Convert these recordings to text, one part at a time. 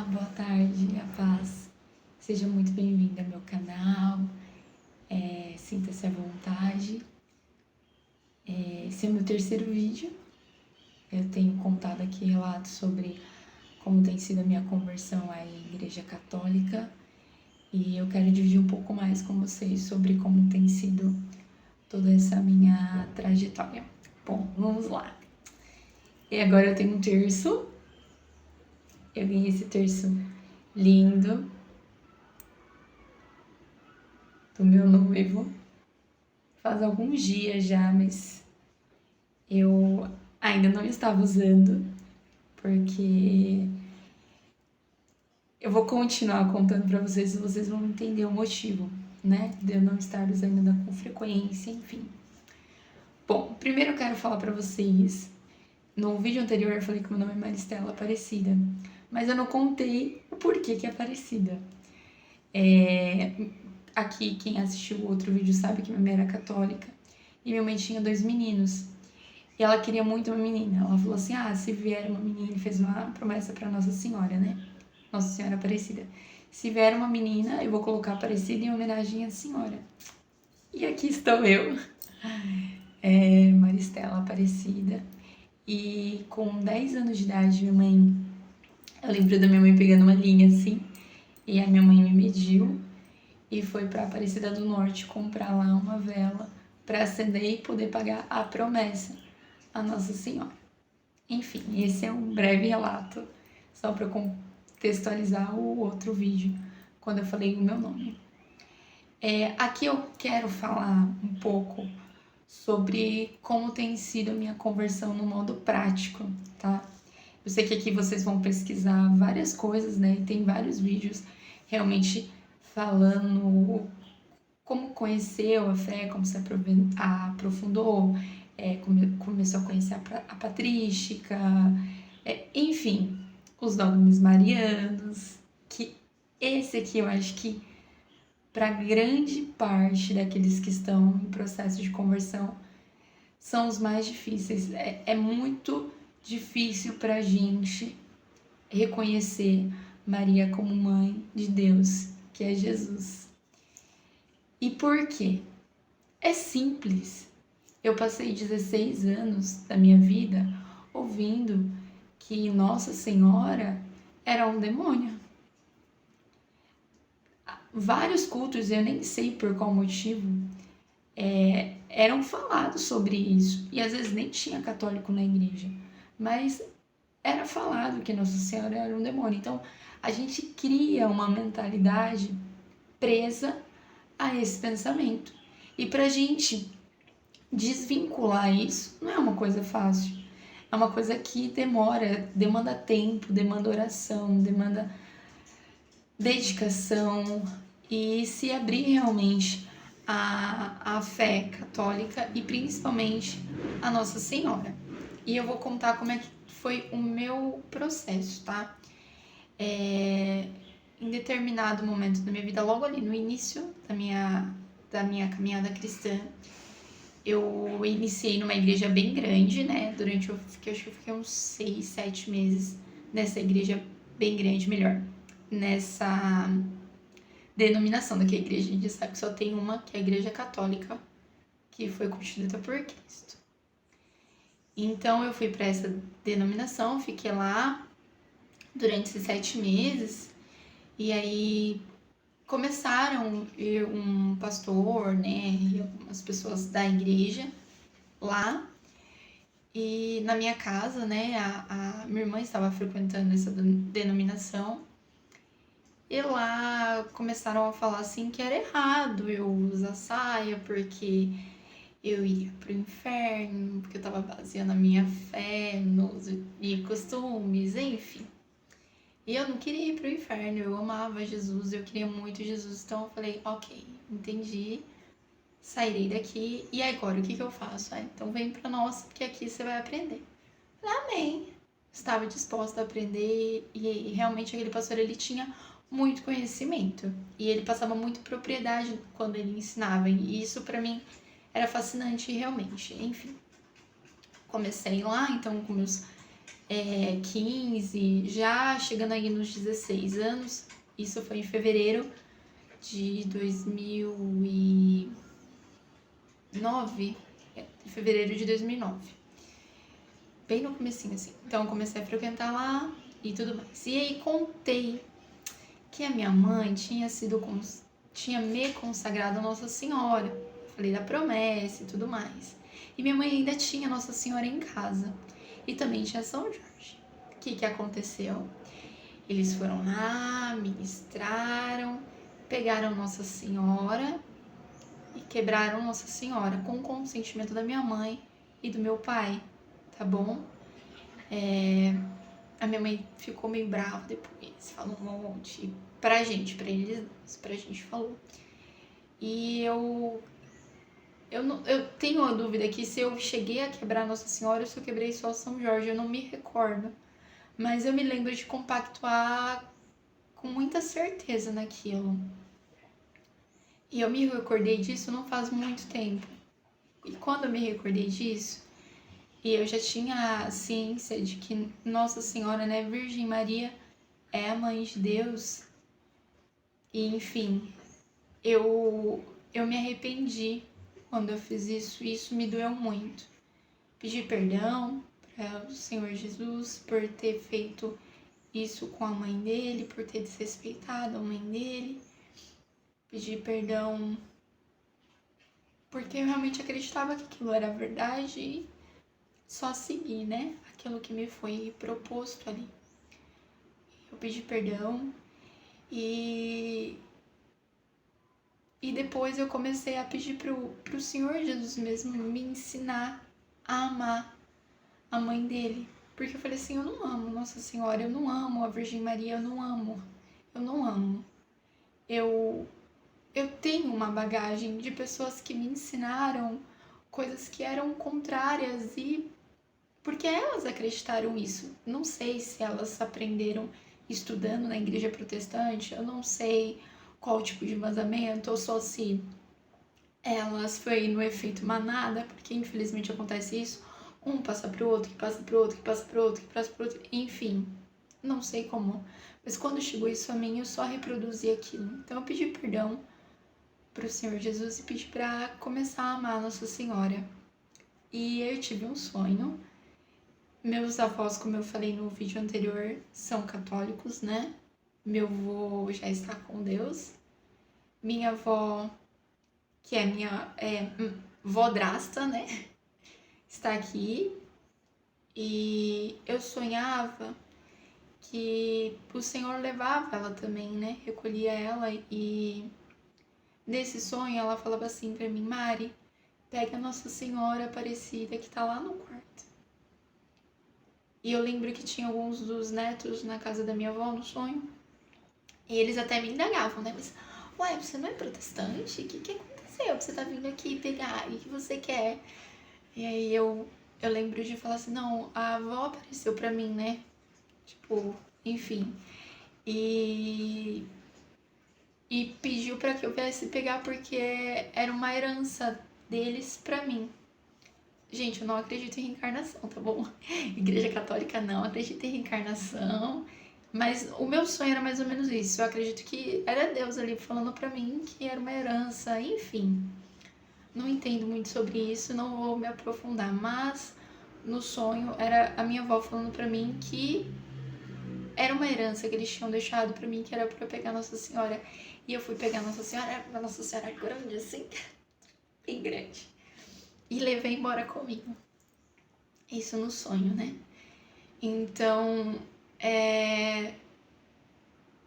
boa tarde, a paz. Seja muito bem-vindo ao meu canal. Sinta-se à vontade. Esse é o meu terceiro vídeo. Eu tenho contado aqui relatos sobre como tem sido a minha conversão à Igreja Católica. E eu quero dividir um pouco mais com vocês sobre como tem sido toda essa minha trajetória. Bom, vamos lá. E agora eu tenho um terço. Eu ganhei esse terço lindo do meu noivo faz alguns dias já, mas eu ainda não estava usando, porque eu vou continuar contando pra vocês e vocês vão entender o motivo, né, de eu não estar usando ainda com frequência, enfim. Bom, primeiro eu quero falar pra vocês, no vídeo anterior eu falei que meu nome é Maristela Aparecida, mas eu não contei o porquê que é Aparecida. Aqui, quem assistiu o outro vídeo sabe que minha mãe era católica e minha mãe tinha 2 meninos. E ela queria muito uma menina. Ela falou assim, se vier uma menina, e fez uma promessa pra Nossa Senhora, né? Nossa Senhora Aparecida. Se vier uma menina, eu vou colocar Aparecida em homenagem à senhora. E aqui estou eu, Maristela Aparecida. E com 10 anos de idade, minha mãe... Eu lembro da minha mãe pegando uma linha assim, e a minha mãe me mediu e foi pra Aparecida do Norte comprar lá uma vela pra acender e poder pagar a promessa à Nossa Senhora. Enfim, esse é um breve relato, só para contextualizar o outro vídeo, quando eu falei o meu nome. Aqui eu quero falar um pouco sobre como tem sido a minha conversão no modo prático, tá? Eu sei que aqui vocês vão pesquisar várias coisas, né? E tem vários vídeos realmente falando como conheceu a fé, como se aprofundou, começou a conhecer a patrística, enfim, os dogmas marianos, que esse aqui eu acho que para grande parte daqueles que estão em processo de conversão são os mais difíceis. É muito difícil para a gente reconhecer Maria como mãe de Deus, que é Jesus. E por quê? É simples. Eu passei 16 anos da minha vida ouvindo que Nossa Senhora era um demônio. Vários cultos, eu nem sei por qual motivo, eram falados sobre isso. E às vezes nem tinha católico na igreja, mas era falado que Nossa Senhora era um demônio. Então a gente cria uma mentalidade presa a esse pensamento. E pra gente desvincular isso não é uma coisa fácil. É uma coisa que demanda tempo, demanda oração, demanda dedicação e se abrir realmente à fé católica e principalmente a Nossa Senhora. E eu vou contar como é que foi o meu processo, tá? Em determinado momento da minha vida, logo ali no início da minha caminhada cristã, eu iniciei numa igreja bem grande, né? Acho que eu fiquei uns 6, 7 meses nessa igreja bem grande, nessa denominação daquela igreja. A gente sabe que só tem uma, que é a Igreja Católica, que foi constituída por Cristo. Então eu fui para essa denominação, fiquei lá durante esses 7 meses, e aí começaram a ir um pastor, né, e algumas pessoas da igreja lá, e na minha casa, né, a minha irmã estava frequentando essa denominação, e lá começaram a falar assim que era errado eu usar saia, porque eu ia pro inferno, porque eu tava baseando a minha fé nos costumes, enfim. E eu não queria ir pro inferno, eu amava Jesus, eu queria muito Jesus, então eu falei, ok, entendi, sairei daqui, e agora o que eu faço? Então vem pra nós, porque aqui você vai aprender. Falei, amém. Estava disposta a aprender, e realmente aquele pastor, ele tinha muito conhecimento, e ele passava muito propriedade quando ele ensinava, e isso pra mim era fascinante realmente, enfim. Comecei lá, então, com meus 15, já chegando aí nos 16 anos. Isso foi em fevereiro de 2009. Em fevereiro de 2009. Bem no comecinho, assim. Então, eu comecei a frequentar lá e tudo mais. E aí, contei que a minha mãe tinha me consagrado a Nossa Senhora. Falei da promessa e tudo mais. E minha mãe ainda tinha Nossa Senhora em casa. E também tinha São Jorge. O que aconteceu? Eles foram lá, ministraram, pegaram Nossa Senhora e quebraram Nossa Senhora com o consentimento da minha mãe e do meu pai, tá bom? A minha mãe ficou meio brava depois, falou um monte pra gente, pra gente falou. E eu tenho a dúvida que se eu cheguei a quebrar Nossa Senhora ou se eu quebrei só São Jorge, eu não me recordo. Mas eu me lembro de compactuar com muita certeza naquilo. E eu me recordei disso não faz muito tempo. E quando eu me recordei disso, e eu já tinha ciência de que Nossa Senhora, né, Virgem Maria, é a Mãe de Deus. E, enfim, eu me arrependi quando eu fiz isso, e isso me doeu muito. Pedi perdão para o Senhor Jesus por ter feito isso com a mãe dele, por ter desrespeitado a mãe dele. Pedi perdão porque eu realmente acreditava que aquilo era verdade e só segui, né? Aquilo que me foi proposto ali. Eu pedi perdão e depois eu comecei a pedir pro Senhor Jesus mesmo me ensinar a amar a mãe dele. Porque eu falei assim, eu não amo Nossa Senhora, eu não amo a Virgem Maria, eu não amo. Eu tenho uma bagagem de pessoas que me ensinaram coisas que eram contrárias e porque elas acreditaram isso. Não sei se elas aprenderam estudando na igreja protestante, eu não sei qual tipo de vazamento, ou só se elas foi no efeito manada, porque infelizmente acontece isso, um passa pro outro, que passa pro outro, que passa pro outro, que passa pro outro, enfim, não sei como. Mas quando chegou isso a mim, eu só reproduzi aquilo. Então eu pedi perdão pro Senhor Jesus e pedi para começar a amar Nossa Senhora. E eu tive um sonho. Meus avós, como eu falei no vídeo anterior, são católicos, né? Meu avô já está com Deus. Minha avó, que é minha vodrasta, né? Está aqui. E eu sonhava que o Senhor levava ela também, né? Recolhia ela e nesse sonho ela falava assim pra mim, Mari, pega a Nossa Senhora Aparecida que tá lá no quarto. E eu lembro que tinha alguns dos netos na casa da minha avó no sonho. E eles até me indagavam, né? Mas, ué, você não é protestante? O que aconteceu? Você tá vindo aqui pegar? E o que você quer? E aí eu lembro de falar assim, não, a avó apareceu pra mim, né? Tipo, enfim. E pediu pra que eu viesse pegar porque era uma herança deles pra mim. Gente, eu não acredito em reencarnação, tá bom? Igreja Católica não acredita em reencarnação. Mas o meu sonho era mais ou menos isso. Eu acredito que era Deus ali falando pra mim que era uma herança, enfim. Não entendo muito sobre isso, não vou me aprofundar. Mas no sonho era a minha avó falando pra mim que era uma herança que eles tinham deixado pra mim, que era pra eu pegar Nossa Senhora. E eu fui pegar Nossa Senhora grande assim, bem grande. E levei embora comigo. Isso no sonho, né? Então,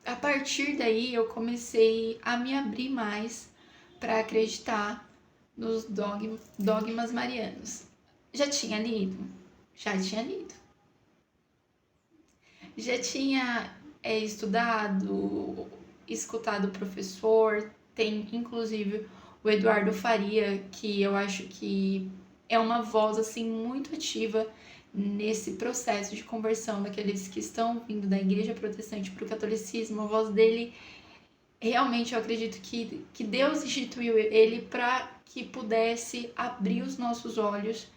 a partir daí eu comecei a me abrir mais para acreditar nos dogmas marianos. Já tinha lido? Já tinha lido. Já tinha estudado, escutado o professor, tem inclusive o Eduardo Faria, que eu acho que é uma voz assim muito ativa nesse processo de conversão daqueles que estão vindo da igreja protestante para o catolicismo. A voz dele, realmente eu acredito que Deus instituiu ele para que pudesse abrir os nossos olhos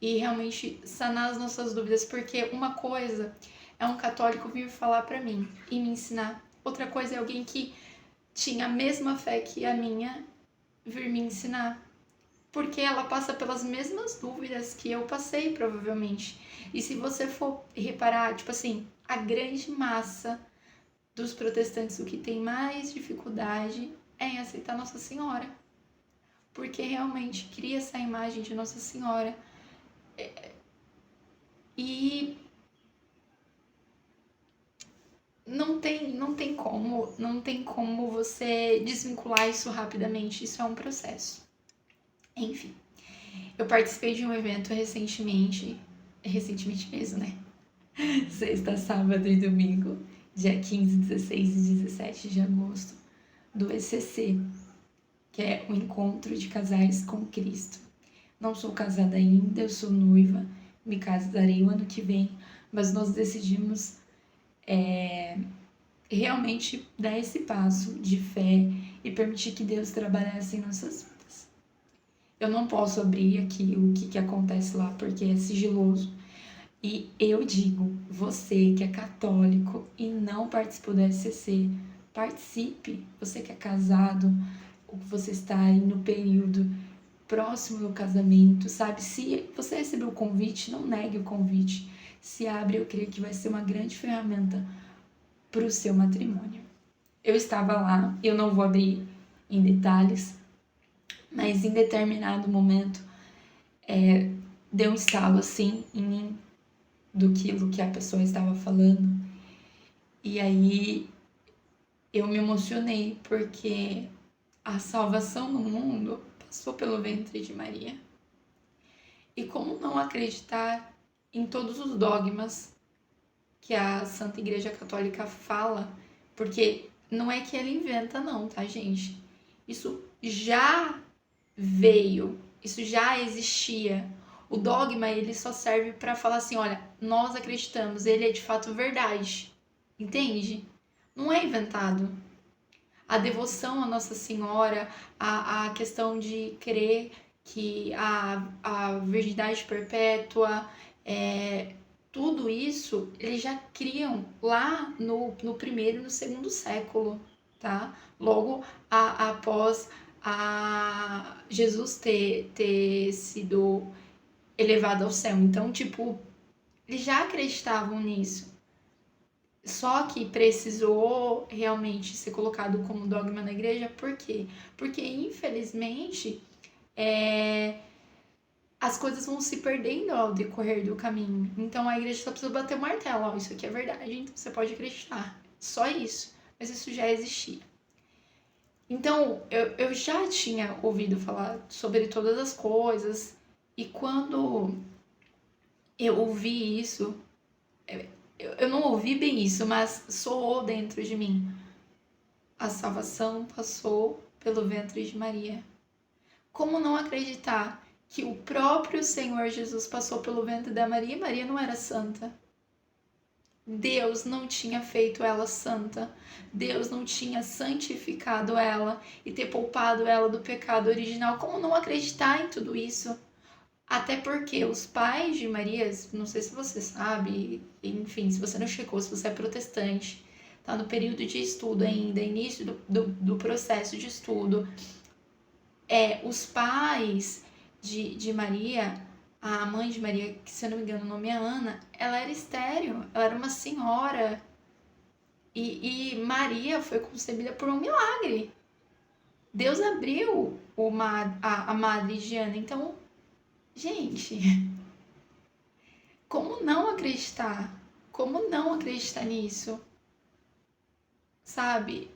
e realmente sanar as nossas dúvidas, porque uma coisa é um católico vir falar para mim e me ensinar, outra coisa é alguém que tinha a mesma fé que a minha vir me ensinar, porque ela passa pelas mesmas dúvidas que eu passei, provavelmente. E se você for reparar, tipo assim, a grande massa dos protestantes, o que tem mais dificuldade é em aceitar Nossa Senhora, porque realmente cria essa imagem de Nossa Senhora. E não tem como você desvincular isso rapidamente, isso é um processo. Enfim, eu participei de um evento recentemente mesmo, né? Sexta, sábado e domingo, dia 15, 16 e 17 de agosto, do ECC, que é o Encontro de Casais com Cristo. Não sou casada ainda, eu sou noiva, me casarei o ano que vem, mas nós decidimos realmente dar esse passo de fé e permitir que Deus trabalhasse em nossas vidas. Eu não posso abrir aqui o que acontece lá porque é sigiloso. E eu digo, você que é católico e não participou do SCC, participe. Você que é casado, ou você está aí no período próximo do casamento, sabe? Se você recebeu o convite, não negue o convite. Se abre, eu creio que vai ser uma grande ferramenta para o seu matrimônio. Eu estava lá, eu não vou abrir em detalhes, mas em determinado momento deu um estalo assim em mim do que a pessoa estava falando. E aí eu me emocionei porque a salvação no mundo passou pelo ventre de Maria. E como não acreditar em todos os dogmas que a Santa Igreja Católica fala, porque não é que ela inventa não, tá, gente? Isso já veio, isso já existia. O dogma, ele só serve para falar assim, olha, nós acreditamos, ele é de fato verdade. Entende? Não é inventado. A devoção à Nossa Senhora, a questão de crer que a virgindade perpétua, tudo isso, eles já criam lá no primeiro e no segundo século, tá? Logo após Jesus ter sido elevado ao céu. Então, tipo, eles já acreditavam nisso. Só que precisou realmente ser colocado como dogma na igreja, por quê? Porque, infelizmente, as coisas vão se perdendo ao decorrer do caminho. Então, a igreja só precisa bater o martelo, ó, isso aqui é verdade, então você pode acreditar. Só isso. Mas isso já existia. Então, eu já tinha ouvido falar sobre todas as coisas, e quando eu ouvi isso, eu não ouvi bem isso, mas soou dentro de mim. A salvação passou pelo ventre de Maria. Como não acreditar que o próprio Senhor Jesus passou pelo ventre da Maria e Maria não era santa? Deus não tinha feito ela santa. Deus não tinha santificado ela e ter poupado ela do pecado original. Como não acreditar em tudo isso? Até porque os pais de Maria, não sei se você sabe, enfim, se você não checou, se você é protestante, tá no período de estudo ainda, início do processo de estudo, os pais de Maria, a mãe de Maria, que se eu não me engano o nome é Ana, ela era estéril, ela era uma senhora, e Maria foi concebida por um milagre. Deus abriu a madre de Ana, então, gente, como não acreditar? Como não acreditar nisso? Sabe?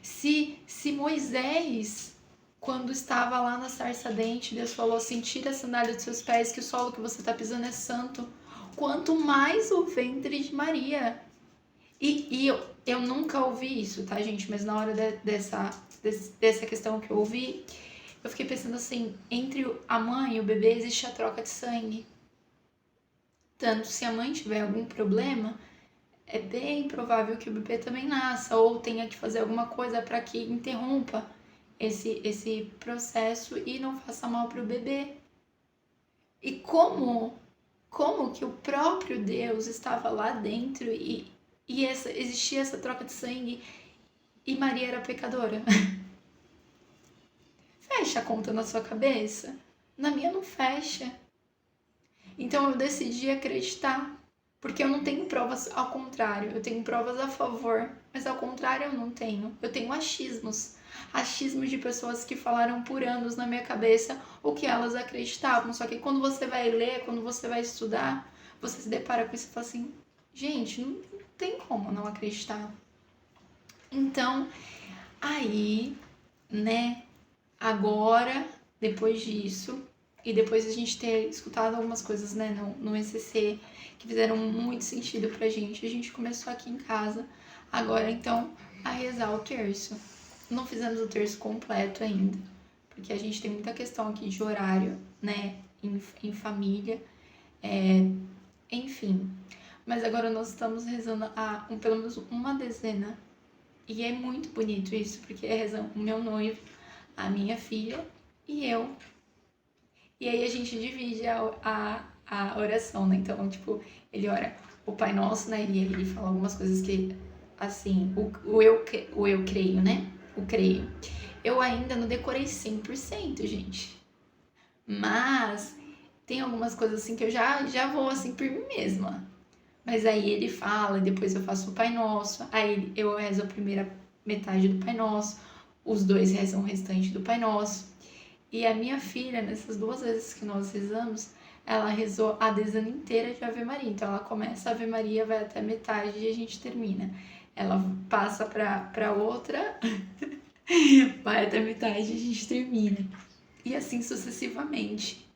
Se Moisés, quando estava lá na sarça ardente, Deus falou assim, tira a sandália dos seus pés, que o solo que você está pisando é santo. Quanto mais o ventre de Maria. E eu nunca ouvi isso, tá, gente? Mas na hora dessa questão que eu ouvi, eu fiquei pensando assim, entre a mãe e o bebê existe a troca de sangue. Tanto se a mãe tiver algum problema, é bem provável que o bebê também nasça ou tenha que fazer alguma coisa para que interrompa esse processo e não faça mal para o bebê. E como que o próprio Deus estava lá dentro existia essa troca de sangue e Maria era pecadora. Fecha a conta na sua cabeça? Na minha não fecha. Então eu decidi acreditar, porque eu não tenho provas ao contrário, eu tenho provas a favor, mas ao contrário eu não tenho. Eu tenho achismos de pessoas que falaram por anos na minha cabeça o que elas acreditavam. Só que quando você vai ler, quando você vai estudar, você se depara com isso e fala assim: gente, não tem como não acreditar. Então, aí, né, agora, depois disso, e depois a gente ter escutado algumas coisas, né, no ECC, que fizeram muito sentido pra gente, a gente começou aqui em casa, agora então, a rezar o terço. Não fizemos o terço completo ainda, porque a gente tem muita questão aqui de horário, né, em família, enfim. Mas agora nós estamos rezando pelo menos uma dezena, e é muito bonito isso, porque é rezando o meu noivo, a minha filha e eu. E aí a gente divide a oração, né? Então, tipo, ele ora o Pai Nosso, né? E ele fala algumas coisas que, assim, o eu creio, né? O creio. Eu ainda não decorei 100%, gente. Mas tem algumas coisas assim que eu já vou assim por mim mesma. Mas aí ele fala, e depois eu faço o Pai Nosso, aí eu rezo a primeira metade do Pai Nosso, os dois rezam o restante do Pai Nosso. E a minha filha, nessas 2 vezes que nós rezamos, ela rezou a dezena inteira de Ave Maria. Então ela começa a Ave Maria, vai até metade e a gente termina. Ela passa pra outra, vai até metade e a gente termina. E assim sucessivamente.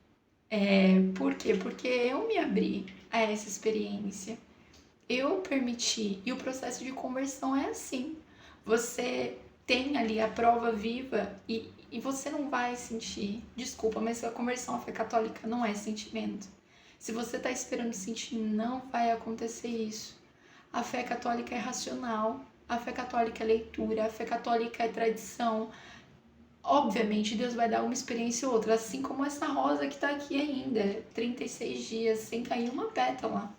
Por quê? Porque eu me abri a essa experiência. Eu permiti. E o processo de conversão é assim. Você tem ali a prova viva e você não vai sentir. Desculpa, mas a conversão à fé católica não é sentimento. Se você está esperando sentir, não vai acontecer isso. A fé católica é racional. A fé católica é leitura. A fé católica é tradição. Obviamente, Deus vai dar uma experiência ou outra. Assim como essa rosa que está aqui ainda. 36 dias sem cair uma pétala.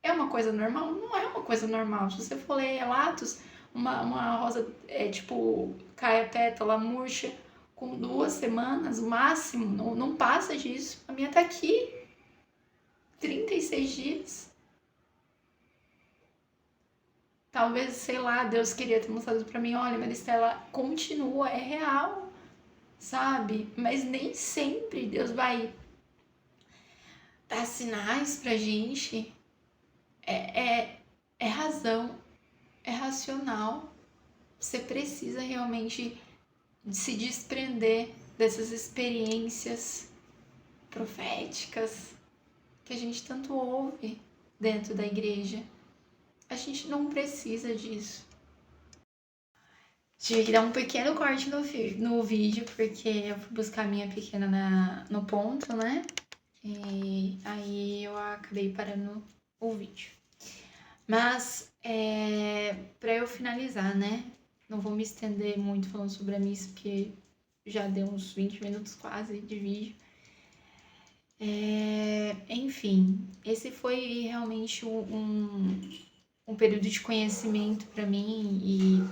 É uma coisa normal? Não é uma coisa normal. Se você for ler relatos, uma rosa tipo, cai a pétala, murcha com 2 semanas, o máximo, não passa disso. A minha tá aqui, 36 dias. Talvez, sei lá, Deus queria ter mostrado pra mim, olha, Maristela, continua, é real, sabe? Mas nem sempre Deus vai dar sinais pra gente. É razão, é racional. Você precisa realmente se desprender dessas experiências proféticas que a gente tanto ouve dentro da igreja. A gente não precisa disso. Tive que dar um pequeno corte no vídeo, porque eu fui buscar a minha pequena no ponto, né? E aí eu acabei parando o vídeo. Mas, pra eu finalizar, né? Não vou me estender muito falando sobre a missa, porque já deu uns 20 minutos quase de vídeo. Enfim, esse foi realmente um período de conhecimento para mim e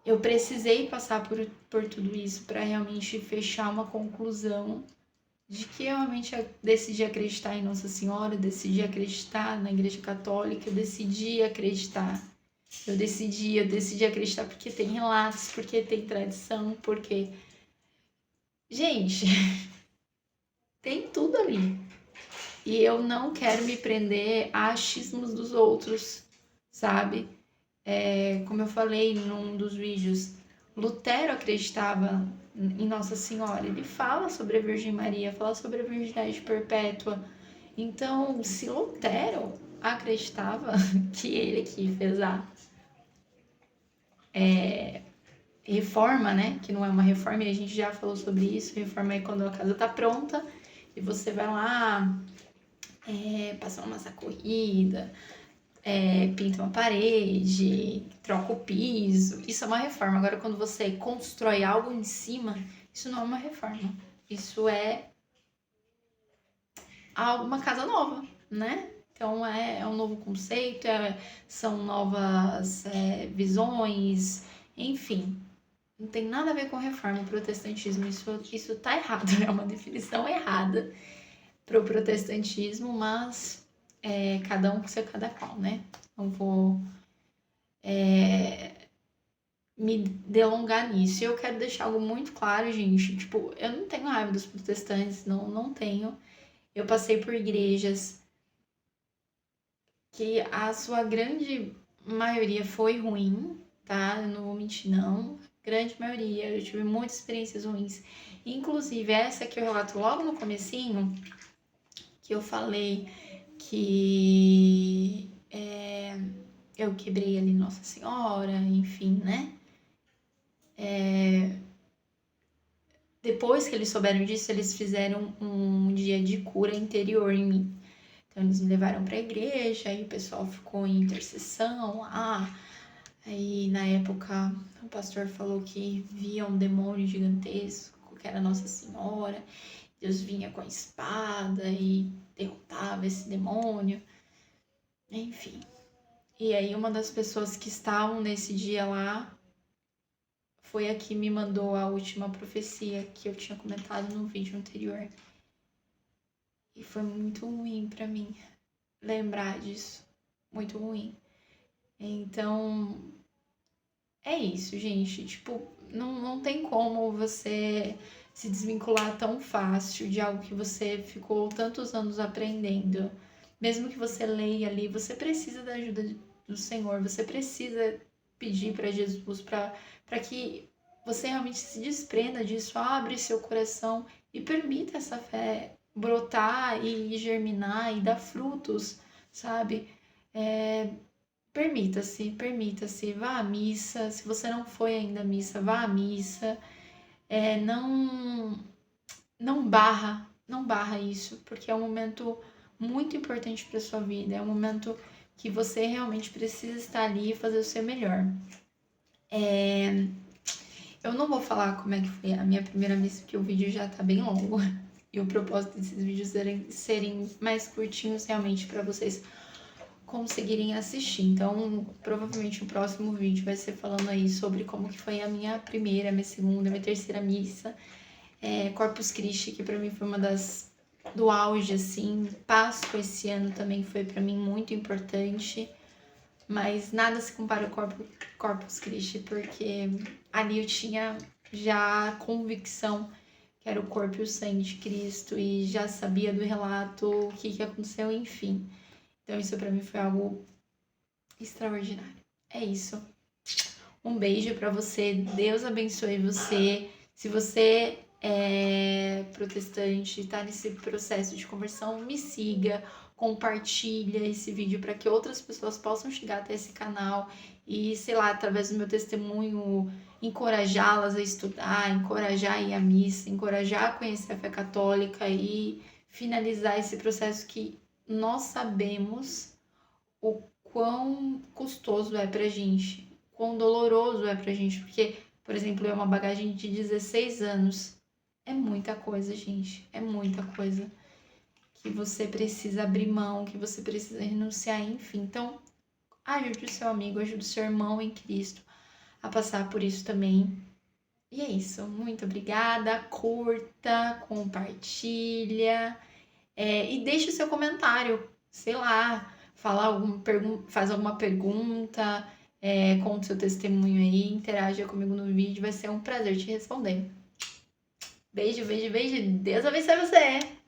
eu precisei passar por tudo isso para realmente fechar uma conclusão de que eu realmente decidi acreditar em Nossa Senhora, decidi acreditar na Igreja Católica, eu decidi acreditar. Eu decidi acreditar porque tem relatos, porque tem tradição, porque... Gente, tem tudo ali. E eu não quero me prender a achismos dos outros, sabe? Como eu falei num dos vídeos, Lutero acreditava em Nossa Senhora. Ele fala sobre a Virgem Maria, fala sobre a virgindade perpétua. Então, se Lutero acreditava que ele que fez a reforma, né? Que não é uma reforma, e a gente já falou sobre isso. Reforma é quando a casa tá pronta e você vai lá, passa uma massa corrida, pinta uma parede, troca o piso. Isso é uma reforma. Agora, quando você constrói algo em cima, isso não é uma reforma. Isso é uma casa nova, né? Então é um novo conceito, são novas visões, enfim. Não tem nada a ver com reforma e protestantismo. Isso tá errado, é uma definição errada pro protestantismo, mas cada um com seu cada qual, né? Não vou me delongar nisso. E eu quero deixar algo muito claro, gente. Tipo, eu não tenho raiva dos protestantes, não tenho. Eu passei por igrejas que a sua grande maioria foi ruim, tá? Eu não vou mentir, não. Grande maioria. Eu tive muitas experiências ruins. Inclusive, essa que eu relato logo no comecinho, que eu falei que eu quebrei ali Nossa Senhora, enfim, né? Depois que eles souberam disso, eles fizeram um dia de cura interior em mim. Então, eles me levaram para a igreja, aí o pessoal ficou em intercessão lá. Aí, na época, o pastor falou que via um demônio gigantesco, que era Nossa Senhora. Deus vinha com a espada e derrotava esse demônio. Enfim. E aí, uma das pessoas que estavam nesse dia lá foi a que me mandou a última profecia que eu tinha comentado no vídeo anterior. E foi muito ruim pra mim lembrar disso. Muito ruim. Então, é isso, gente. Tipo, não tem como você se desvincular tão fácil de algo que você ficou tantos anos aprendendo. Mesmo que você leia ali, você precisa da ajuda do Senhor, você precisa pedir para Jesus para que você realmente se desprenda disso, abre seu coração e permita essa fé brotar e germinar e dar frutos, sabe? Permita-se, vá à missa. Se você não foi ainda à missa, vá à missa. Não barra isso, porque é um momento muito importante para sua vida. É um momento que você realmente precisa estar ali e fazer o seu melhor. Eu não vou falar como é que foi a minha primeira missa, porque o vídeo já tá bem longo. E o propósito desses vídeos serem mais curtinhos realmente para vocês conseguirem assistir. Então, provavelmente o próximo vídeo vai ser falando aí sobre como que foi a minha primeira, minha segunda, minha terceira missa. Corpus Christi, que pra mim foi uma do auge, assim. Páscoa esse ano também foi pra mim muito importante. Mas nada se compara ao Corpus Christi, porque ali eu tinha já a convicção que era o corpo e o sangue de Cristo e já sabia do relato, o que aconteceu, enfim. Então isso pra mim foi algo extraordinário. É isso. Um beijo pra você. Deus abençoe você. Se você é protestante, tá nesse processo de conversão, me siga, compartilha esse vídeo para que outras pessoas possam chegar até esse canal e, sei lá, através do meu testemunho, encorajá-las a estudar, encorajar a ir à missa, encorajar a conhecer a fé católica e finalizar esse processo que nós sabemos o quão custoso é pra gente, quão doloroso é pra gente, porque, por exemplo, é uma bagagem de 16 anos. É muita coisa, gente, é muita coisa que você precisa abrir mão, que você precisa renunciar, enfim. Então, ajude o seu amigo, ajude o seu irmão em Cristo a passar por isso também. E é isso, muito obrigada, curta, compartilha e deixe o seu comentário, sei lá, faz alguma pergunta, conta o seu testemunho aí, interaja comigo no vídeo, vai ser um prazer te responder. Beijo, beijo, beijo, Deus abençoe você!